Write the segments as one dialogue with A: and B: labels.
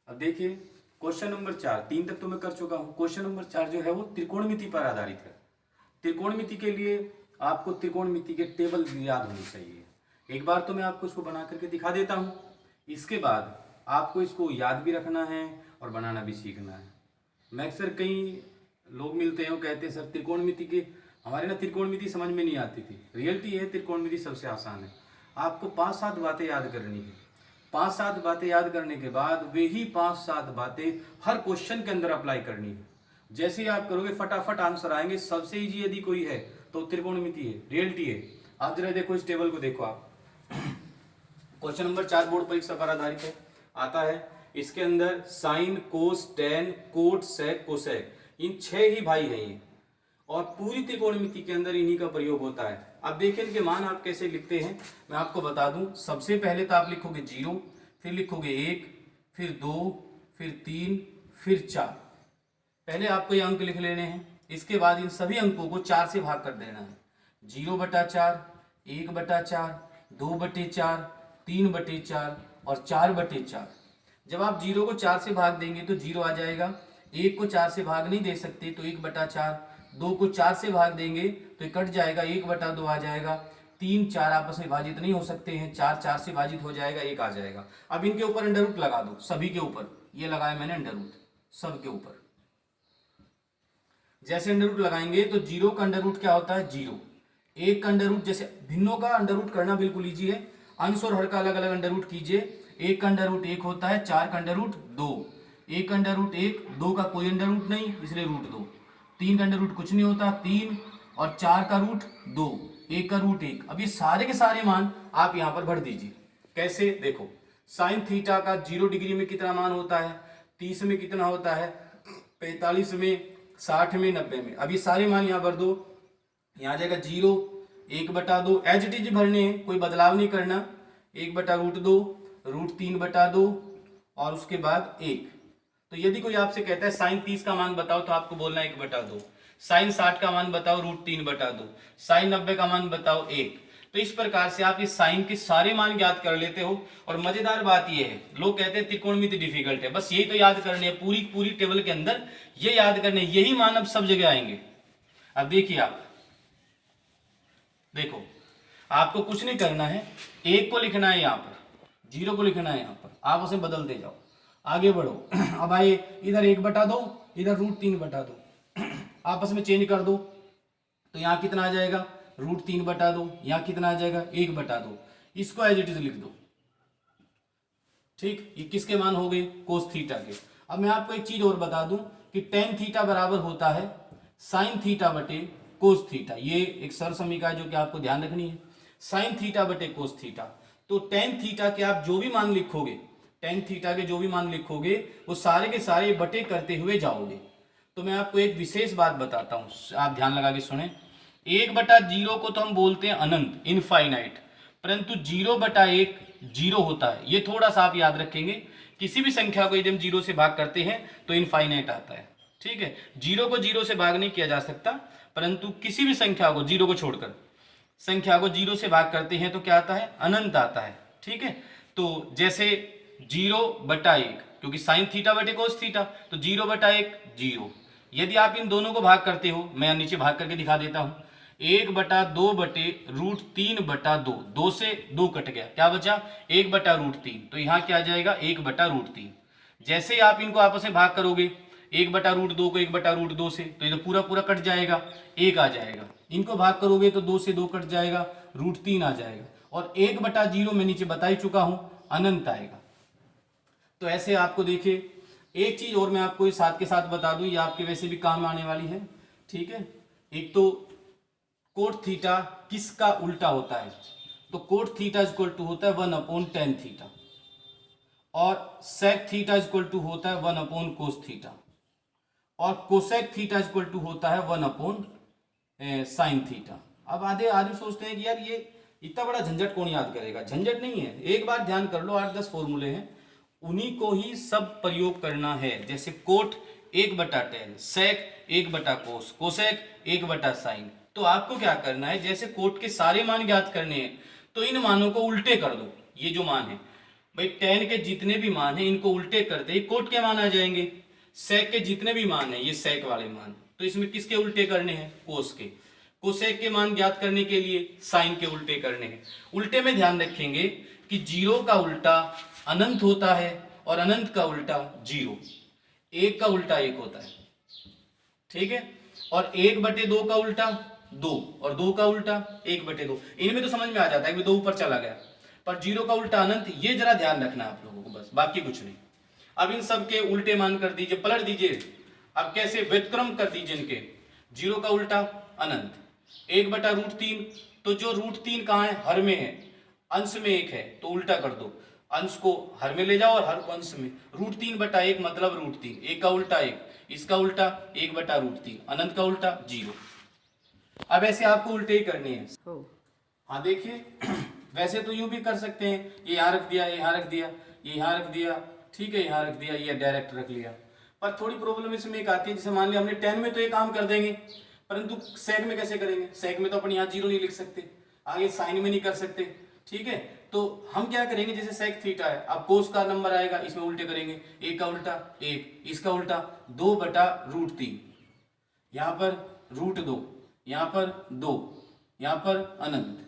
A: अब देखिए question number 4, 3 तक तो मैं कर चुका हूँ। क्वेश्चन नंबर 4 जो है वो त्रिकोणमिति पर आधारित है। त्रिकोणमिति के लिए आपको त्रिकोणमिति के टेबल याद होनी चाहिए। एक बार तो मैं आपको इसको बना करके दिखा देता हूँ, इसके बाद आपको इसको याद भी रखना है और बनाना भी सीखना है। मैं अक्सर कई लोग मिलते हैं वो कहते हैं सर त्रिकोणमिति के हमारे ना त्रिकोणमिति समझ में नहीं आती थी। रियलिटी है त्रिकोणमिति सबसे आसान है। आपको 5-7 बातें याद करनी है। 5-7 बातें याद करने के बाद वही 5-7 बातें हर क्वेश्चन के अंदर अप्लाई करनी है। जैसे ही आप करोगे फटाफट आंसर आएंगे। सबसे इजी यदि कोई है तो त्रिकोणमिति है, रियलिटी है। आप जरा देखो इस टेबल को देखो आप। क्वेश्चन नंबर 4 बोर्ड परीक्षा पर आधारित है, आता है। इसके अंदर साइन, कोस, टेन, कोट, सेक, कोसेक, इन 6 ही भाई हैं ये, और पूरी त्रिकोणमिति के अंदर इन्हीं का प्रयोग होता है। अब देखिए इनके मान आप कैसे लिखते हैं मैं आपको बता दूं। सबसे पहले तो आप लिखोगे 0, फिर लिखोगे 1, फिर 2, फिर 3, फिर 4। पहले आपको ये अंक लिख लेने हैं। इसके बाद इन सभी अंकों को 4 से भाग कर देना है। 0/4, 1/4, 2/4, 3/4 और 4/4। जब आप 0 को 4 से भाग देंगे तो 0 आ जाएगा। 1 को 4 से भाग नहीं दे सकते तो 1/4। 2 को 4 से भाग देंगे तो कट जाएगा, 1/2 आ जाएगा। 3, 4 आपस में भाजित नहीं हो सकते हैं, 4, 4 से भाजित हो जाएगा, 1 आ जाएगा। अब इनके ऊपर अंडर रूट लगा दो, सभी के ऊपर। ये लगाया मैंने अंडर रूट सब के ऊपर। जैसे अंडर रूट लगाएंगे तो 0 का अंडर रूट क्या होता है 0। 1 का अंडर रूट, जैसे भिन्नों का अंडर रूट करना बिल्कुल ईजी है। अंश और हर का अलग अलग अंडर रूट कीजिए। 1 का अंडर रूट 1 होता है, 4 का अंडर रूट 2, 1 का अंडर रूट 1, 2 का कोई अंडर रूट नहीं इसलिए रूट 2, 3 का अंडर रूट कुछ नहीं होता 3, और 4 का रूट 2, 1 का रूट 1। अब ये सारे के सारे मान आप यहाँ पर भर दीजिए। कैसे देखो, साइन थीटा का 0 डिग्री में कितना मान होता है, 30 में कितना होता है, 45 में, 60 में, 90 में। अब ये सारे मान यहाँ भर दो। यहाँ जाएगा 0, 1/2, एज इट इज भरने हैं, कोई बदलाव नहीं करना। 1/√2, √3/2 और उसके बाद 1। तो यदि कोई आपसे कहता है साइन 30 का मान बताओ तो आपको बोलना 1/2। साइन 60 का मान बताओ √3/2। साइन 90 का मान बताओ 1। तो इस प्रकार से आप इस साइन के सारे मान याद कर लेते हो। और मजेदार बात यह है, लोग कहते हैं त्रिकोणमिति डिफिकल्ट है, बस यही तो याद करने हैं। पूरी टेबल के अंदर ये याद करने, यही मान अब सब जगह आएंगे। अब देखिए आप देखो, आपको कुछ नहीं करना है। 1 को लिखना है यहाँ पर, 0 को लिखना है यहाँ पर, आप उसे बदलते जाओ, आगे बढ़ो। अब आइए इधर 1/2, इधर √3/2, आपस में चेंज कर दो तो यहाँ कितना आ जाएगा √3/2, यहाँ कितना आ जाएगा 1/2। इसको एज इट इज लिख दो। ठीक, ये किसके मान हो गए कोस थीटा के। अब मैं आपको एक चीज और बता दूं कि टेन थीटा बराबर होता है साइन थीटा बटे कोस थीटा। ये एक सरल समीकरण है जो कि आपको ध्यान रखनी है, साइन थीटा बटे कोस थीटा। तो टेन थीटा के आप जो भी मान लिखोगे, टेन थीटा के जो भी मान लिखोगे वो सारे के सारे बटे करते हुए जाओगे। तो मैं आपको एक विशेष बात बताता हूं, आप ध्यान लगा के सुने। 1/0 को तो हम बोलते हैं अनंत, इनफाइनाइट, परंतु 0/1 0 होता है। ये थोड़ा सा आप याद रखेंगे। किसी भी संख्या को यदि हम 0 से भाग करते हैं तो इनफाइनाइट आता है। ठीक है, 0 को 0 से भाग नहीं किया जा सकता, परंतु किसी भी संख्या को 0 को छोड़कर संख्या को 0 से भाग करते हैं तो क्या आता है अनंत आता है। ठीक है, तो जैसे 0/1, क्योंकि साइन थीटा बटे कोस थीटा, तो 0/1 0। यदि आप इन दोनों को भाग करते हो, मैं नीचे भाग करके दिखा देता हूं, 1/2 बटे √3/2, 2 से 2 कट गया, क्या बचा 1/√3। तो यहाँ क्या आ जाएगा 1/√3। जैसे ही आप इनको आपस में भाग करोगे 1/√2 को 1/√2 से, तो ये तो पूरा पूरा कट जाएगा, 1 आ जाएगा। इनको भाग करोगे तो 2 से 2 कट जाएगा, √3 आ जाएगा। और 1/0 मैं नीचे बता ही चुका हूं अनंत आएगा। तो ऐसे आपको देखिए, एक चीज और मैं आपको इस साथ के साथ बता दूं, ये आपके वैसे भी काम आने वाली है। ठीक है, एक तो कोट थीटा किसका उल्टा होता है, तो कोट थीटा इक्वल टू होता है 1/tan थीटा, और सेक थीटा इक्वल टू होता है 1/cos थीटा, और कोसेक थीटा इक्वल टू होता है 1/sin थीटा। अब आधे आदमी सोचते हैं कि यार ये इतना बड़ा झंझट कौन याद करेगा। झंझट नहीं है, एक बार ध्यान कर लो, 8-10 फॉर्मूले हैं, उन्हीं को ही सब प्रयोग करना है। जैसे कोट 1/tan, सेक 1/cos, कोसेक 1/sin। तो आपको क्या करना है, जैसे कोट के सारे मान ज्ञात करने हैं तो इन मानों को उल्टे कर दो। ये जो मान है भाई tan के जितने भी मान हैं इनको उल्टे कर दे, कोट के मान आ जाएंगे। sec के जितने भी मान हैं, ये sec वाले मान, तो इसमें किसके उल्टे करने हैं? कोस के। कोसेक के मान ज्ञात करने के लिए साइन के उल्टे करने हैं। उल्टे में ध्यान रखेंगे कि 0 का उल्टा अनंत होता है और अनंत का उल्टा 0। 1 का उल्टा 1 होता है, ठीक है। और 1/2 का उल्टा 2 और 2 का उल्टा 1/2। इनमें तो समझ में आ जाता है कि 2 ऊपर चला गया, पर 0 का उल्टा अनंत, ये जरा ध्यान रखना आप लोगों को, बस बाकी कुछ नहीं। अब इन सब के उल्टे मान कर दीजिए, पलट दीजिए। अब कैसे? व्युत्क्रम कर दीजिए इनके। 0 का उल्टा अनंत, 1/√3। तो जो √3 कहाँ है? हर में है, अंश में 1 है, तो उल्टा कर दो। अंश को हर में ले जाओ और हर को अंश में। √3/1 मतलब √3। 1 का उल्टा 1, इसका उल्टा 1/√3, अनंत का उल्टा 0। अब ऐसे आपको उल्टे ही करनी है। हाँ देखिए, वैसे तो यूं भी कर सकते हैं, ये यहाँ रख दिया, ये यहाँ रख दिया, ये यहाँ रख दिया, ठीक है, यहाँ रख दिया, ये डायरेक्ट रख लिया। पर थोड़ी प्रॉब्लम इसमें एक आती है, जैसे मान लिया हमने tan में तो ये काम कर देंगे, परंतु sec में कैसे करेंगे? sec में तो अपन यहाँ 0 नहीं लिख सकते, आगे sin में नहीं कर सकते, ठीक है। तो हम क्या करेंगे, जैसे sec थीटा है, अब cos का नंबर आएगा, इसमें उल्टे करेंगे। 1 का उल्टा 1, इसका उल्टा 2/√3, यहाँ पर √2, यहाँ पर 2, यहाँ पर अनंत,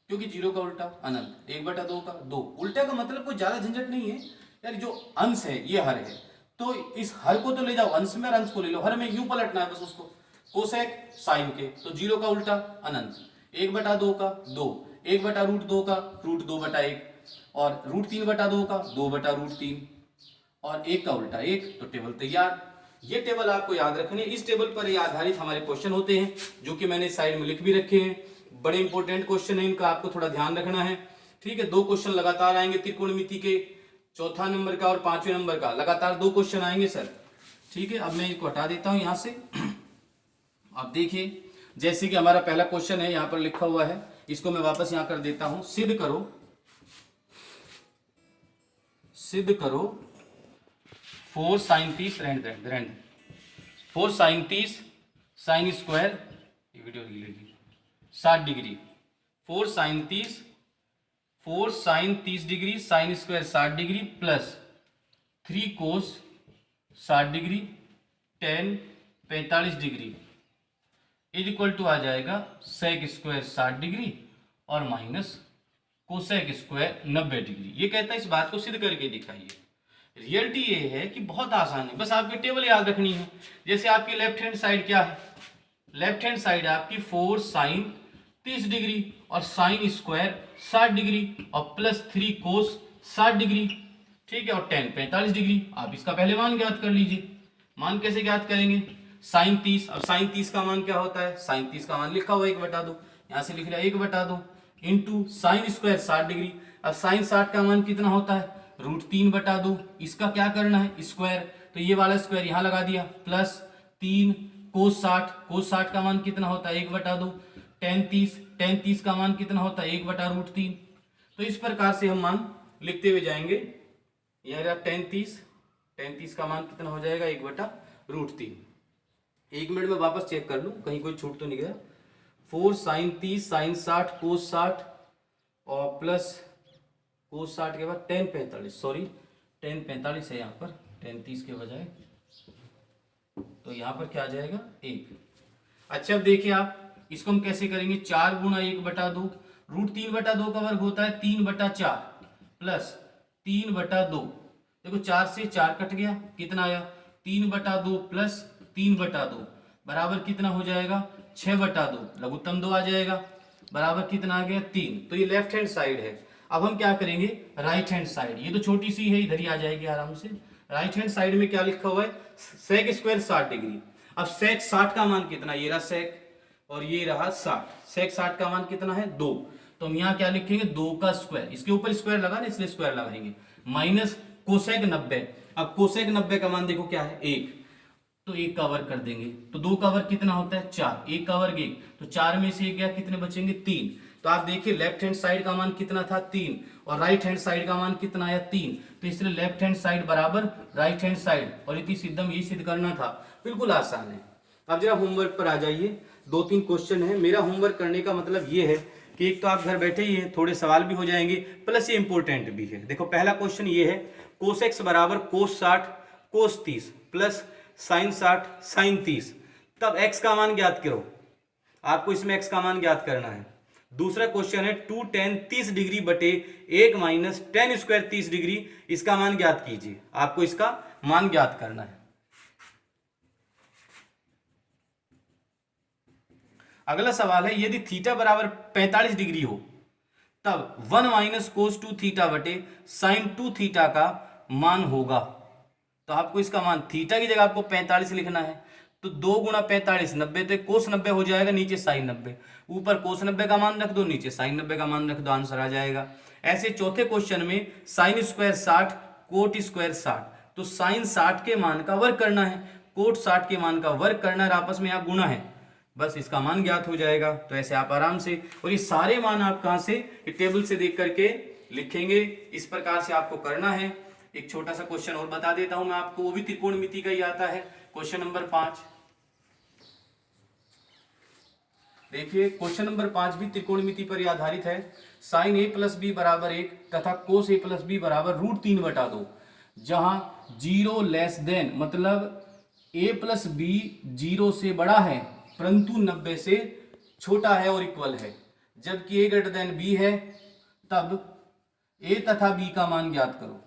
A: क्योंकि 0 का उल्टा अनंत, 1/2 का 2। उल्टा का मतलब कोई ज्यादा झंझट नहीं है यार, जो अंश है ये हर है, तो इस हर को तो ले जाओ अंश में और अंश को ले लो हर में, यूं पलटना है बस उसको। कोसेक साइन के, तो 0 का उल्टा अनंत, 1/2 का 2, 1/√2 का √2/1 और √3/2 का 2/√3 और 1 का उल्टा 1। तो टेबल तैयार। ये टेबल आपको याद रखनी है, इस टेबल पर ये आधारित हमारे क्वेश्चन होते हैं, जो कि मैंने साइड में लिख भी रखे हैं। बड़े इंपॉर्टेंट क्वेश्चन है, इनका आपको थोड़ा ध्यान रखना है, ठीक है। 2 क्वेश्चन लगातार आएंगे त्रिकोणमिति के, 4 नंबर का और 5वें नंबर का, लगातार 2 क्वेश्चन आएंगे सर, ठीक है। अब मैं इसको हटा देता हूं यहां से। अब देखिए, जैसे कि हमारा पहला क्वेश्चन है, यहां पर लिखा हुआ है, इसको मैं वापस यहां कर देता हूं। सिद्ध करो 4 sin 30 रहने 4 sin 30 sin स्क्वायर, ये वीडियो लगेगी 60 degree, 4 sin 30 degree sine square 60 degree plus 3 cos 60 degree tan 45 degree is equal to आ जाएगा sec स्क्वायर 60 डिग्री और माइनस कोसेक स्क्वायर 90 डिग्री। ये कहता है इस बात को सिद्ध करके दिखाइए। रियलिटी ये है कि बहुत आसान है, बस आपकी टेबल याद रखनी है। जैसे आपकी लेफ्ट हैंड साइड क्या है? लेफ्ट हैंड साइड आपकी 4 sin 30 डिग्री और साइन स्क्वायर 60 डिग्री और प्लस 3 cos 60 डिग्री, ठीक है, और tan 45 डिग्री। आप इसका पहले मान ज्ञात कर लीजिए। मान कैसे ज्ञात करेंगे? साइन 30, अब साइन 30 का मान क्या होता है? साइन 30 का मान लिखा हुआ 1/2, यहाँ से लिख लिया 1/2 इंटू साइन स्क्वायर 60 डिग्री। अब साइन 60 का मान कितना होता है? √3/2। इसका क्या करना है? स्क्वायर, तो ये वाला स्क्वायर यहाँ लगा दिया, प्लस 3 cos 60 का मान कितना होता है? 1/2। tan 30 का मान कितना होता है? 1/√3। तो इस प्रकार से हम मान लिखते हुए जाएंगे। यह रहा tan 30 का मान कितना हो जाएगा? 1/√3। 1 मिनट में वापस चेक कर लूं कहीं कोई छूट तो नहीं गया। 4 sin 30 sin 60 cos 60 और प्लस cos 60 के बाद tan 45, सॉरी tan 45 है यहाँ पर, tan 30 के बजाय, तो यहाँ पर क्या आ जाएगा? 1। अच्छा अब देखिए आप इसको हम कैसे करेंगे? 4 गुणा 1/2, √3/2 का वर्ग होता है 3/4 प्लस 3/2। देखो 4 से 4 कट गया, कितना आया? 3/2 प्लस 3/2 बराबर कितना हो जाएगा? 6/2, लघुत्तम 2 आ जाएगा, बराबर कितना आ गया? 3। तो ये लेफ्ट हैंड साइड है। अब हम क्या करेंगे? राइट हैंड साइड, ये तो छोटी सी है, इधर ही आ जाएगी आराम से। राइट हैंड साइड में क्या लिखा हुआ है? Sec square 60 degree. अब सेक 60 का मान कितना? ये रहा सेक और ये रहा 60। सेक 60 का मान कितना है? 2। तो हम यहाँ क्या लिखेंगे? 2 का स्क्वायर, इसके ऊपर स्क्वायर लगा ना इसलिए स्क्वायर लगाएंगे, माइनस कोसेक 90। अब कोसेक 90 का मान देखो क्या है? 1, तो 1 का वर्ग कर देंगे, तो 2 का वर्ग कितना होता है? 4, 1 का वर्ग 1, तो 4 में से 1 गया, कितने बचेंगे? 3। तो आप देखिए लेफ्ट हैंड साइड का मान कितना था? 3 और राइट हैंड साइड का मान कितना आया? 3। तो इसलिए लेफ्ट हैंड साइड बराबर राइट हैंड साइड, और इतनी सिद्धम ये सिद्ध करना था। बिल्कुल आसान है। अब जरा होमवर्क पर आ जाइए। 2-3 क्वेश्चन है। मेरा होमवर्क करने का मतलब ये है कि एक तो आप घर बैठे ही हैं, थोड़े सवाल भी हो जाएंगे, प्लस ये इंपॉर्टेंट भी है। देखो पहला क्वेश्चन ये है, कोस एक्स बराबर कोस 60 कोस 30 प्लस साइन 60 साइन 30, तब एक्स का मान ज्ञात करो। आपको इसमें एक्स का मान ज्ञात करना है। दूसरा क्वेश्चन है 2 tan 30 डिग्री बटे 1 माइनस tan स्क्वायर 30 डिग्री, इसका मान ज्ञात कीजिए। आपको इसका मान ज्ञात करना है। अगला सवाल है, यदि थीटा बराबर 45 डिग्री हो तब 1 माइनस कोस 2 थीटा बटे साइन 2 थीटा का मान होगा। तो आपको इसका मान, थीटा की जगह आपको 45 लिखना है, तो 2 गुणा 45 90, तो कोस 90 हो जाएगा, नीचे साइन 90, ऊपर कोस 90 का मान रख दो, नीचे साइन 90 का मान रख दो, आंसर आ जाएगा। ऐसे चौथे क्वेश्चन में साइन स्क्वायर 60 कोट स्क्वायर 60, तो साइन 60 के मान का वर्ग करना है, कोट 60 के मान का वर्ग करना है, आपस में यहाँ गुणा है, बस इसका मान ज्ञात हो जाएगा। तो ऐसे आप आराम से, और ये सारे मान आप कहां से, टेबल से देख करके लिखेंगे। इस प्रकार से आपको करना है। एक छोटा सा क्वेश्चन और बता देता हूं मैं आपको, वो भी त्रिकोणमिति का ही आता है। क्वेश्चन नंबर 5 देखिए, क्वेश्चन नंबर 5 भी त्रिकोणमिति पर ही आधारित है। साइन a प्लस बी बराबर 1 तथा कोस a प्लस बी बराबर √3/2, जहां 0 लेस देन, मतलब a प्लस बी 0 से बड़ा है परंतु 90 से छोटा है और इक्वल है, जबकि a ग्रेटर देन b है, तब a तथा b का मान ज्ञात करो।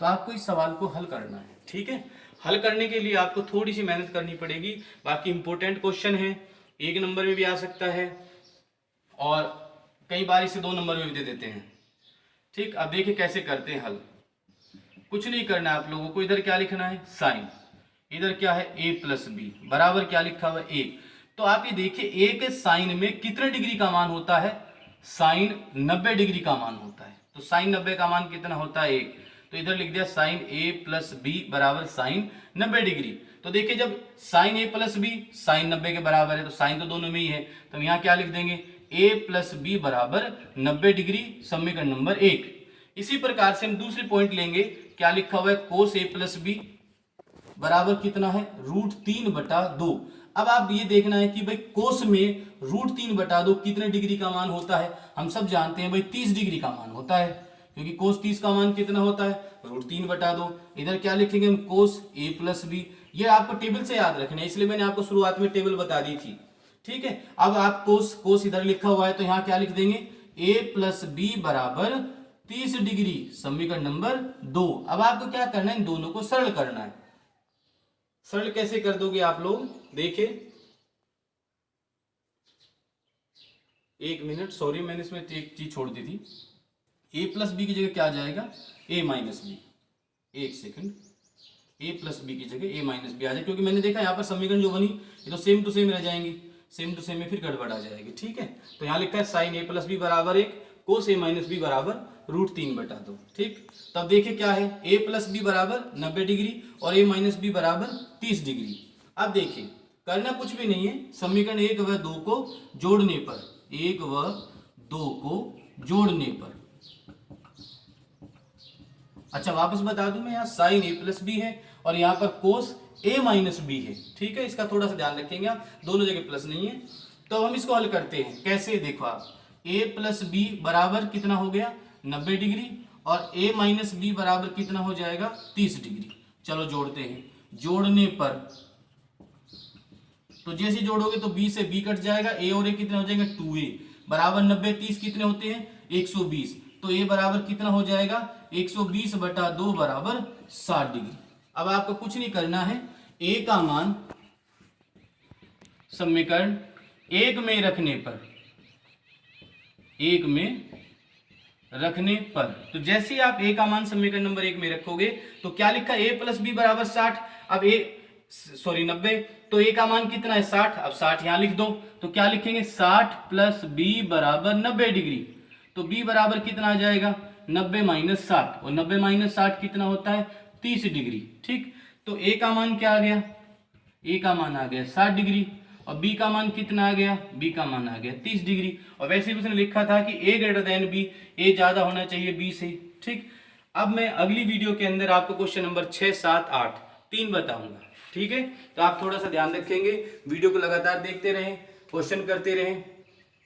A: तो आपको इस सवाल को हल करना है, ठीक है। हल करने के लिए आपको थोड़ी सी मेहनत करनी पड़ेगी, बाकी इंपॉर्टेंट क्वेश्चन है, 1 नंबर में भी आ सकता है और कई बार इसे 2 नंबर में भी दे देते हैं, ठीक। अब देखिए कैसे करते हैं हल। कुछ नहीं करना है आप लोगों को, इधर क्या लिखना है, साइन, इधर क्या है a प्लस बी बराबर क्या लिखा हुआ है 1। तो आप ये देखिए a के साइन में कितने डिग्री का मान होता है, साइन 90 डिग्री का मान होता है। तो साइन 90 का मान कितना होता है 1, तो इधर लिख दिया साइन a प्लस बी बराबर साइन 90 डिग्री। तो देखिए जब sine a plus b sine 90 के बराबर है, तो साइन तो दोनों में ही है, तो हम यहाँ क्या लिख देंगे, a प्लस बी बराबर 90 डिग्री, समीकरण नंबर 1। इसी प्रकार से हम दूसरी पॉइंट लेंगे, क्या लिखा हुआ है, कोस a प्लस बी बराबर कितना है, √3/2। अब आप ये देखना है कि भाई कोस में √3/2 कितने डिग्री का मान होता है। हम सब जानते हैं भाई 30 डिग्री का मान होता है, क्योंकि कोस 30 का मान कितना होता है, √3/2। इधर क्या लिखेंगे हम, कोस a प्लस बी, ये आपको टेबल से याद रखना है, इसलिए मैंने आपको शुरुआत में टेबल बता दी थी, ठीक है। अब आप कोस इधर लिखा हुआ है, तो यहाँ क्या लिख देंगे, a प्लस बी बराबर 30 डिग्री, समीकरण नंबर 2। अब आपको क्या करना है, इन दोनों को सरल करना है। सरल कैसे कर दोगे आप लोग, देखिए, 1 मिनट, सॉरी मैंने इसमें एक चीज छोड़ दी थी, a प्लस बी की जगह क्या आ जाएगा, a minus b, 1 second, a plus b की जगह a माइनस बी आ जाए, क्योंकि मैंने देखा यहाँ पर समीकरण जो बनी ये तो सेम टू सेम रह जाएंगी, सेम टू सेम में फिर गड़बड़ आ जाएगी, ठीक है। तो यहाँ लिखा है साइन a प्लस बी बराबर 1, कोस a माइनस बी बराबर √3/2, ठीक। तब देखिए क्या है, a प्लस बी बराबर 90 डिग्री और a माइनस बी बराबर 30 डिग्री। अब देखिए करना कुछ भी नहीं है, समीकरण 1 व 2 को जोड़ने पर, 1 व 2 को जोड़ने पर, अच्छा वापस बता दूं मैं, यहाँ साइन a प्लस बी है और यहाँ पर कोस a माइनस बी है, ठीक है। इसका थोड़ा सा ध्यान रखेंगे आप, दोनों जगह प्लस नहीं है। तो हम इसको हल करते हैं, कैसे, देखो आप, a प्लस बी बराबर कितना हो गया, 90 डिग्री, और a माइनस बी बराबर कितना हो जाएगा, 30 डिग्री। चलो जोड़ते हैं, जोड़ने पर, तो जैसे जोड़ोगे तो b से b कट जाएगा, a और a कितने हो जाएंगे, 2a बराबर 90 30 कितने होते हैं, 120, तो a बराबर कितना हो जाएगा, 120/2 बराबर 60 डिग्री। अब आपको कुछ नहीं करना है, a का मान समीकरण 1 में रखने पर, 1 में रखने पर, तो जैसे ही आप a का मान समीकरण नंबर 1 में रखोगे तो क्या लिखा, a प्लस बी बराबर 60, अब 90, तो a का मान कितना है, 60, अब 60 यहां लिख दो, तो क्या लिखेंगे, 60 प्लस b बराबर 90 डिग्री, तो b बराबर कितना आ जाएगा, 90 माइनस 60, और 90 माइनस 60 कितना होता है, 30 डिग्री, ठीक। तो a का मान क्या आ गया, a का मान आ गया 60 डिग्री, और b का मान कितना आ गया, b का मान आ गया 30 डिग्री। और वैसे भी उसने लिखा था कि a greater than b, a ज्यादा होना चाहिए b से, ठीक। अब मैं अगली वीडियो के अंदर आपको क्वेश्चन नंबर 6, 7, 8 3 बताऊंगा। ठीक है, तो आप थोड़ा सा ध्यान रखेंगे, वीडियो को लगातार देखते रहें, क्वेश्चन करते रहें,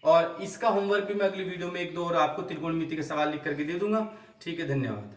A: और इसका होमवर्क भी मैं अगली वीडियो में 1-2 और आपको त्रिकोणमिति के सवाल लिख करके दे दूंगा। ठीक है, धन्यवाद।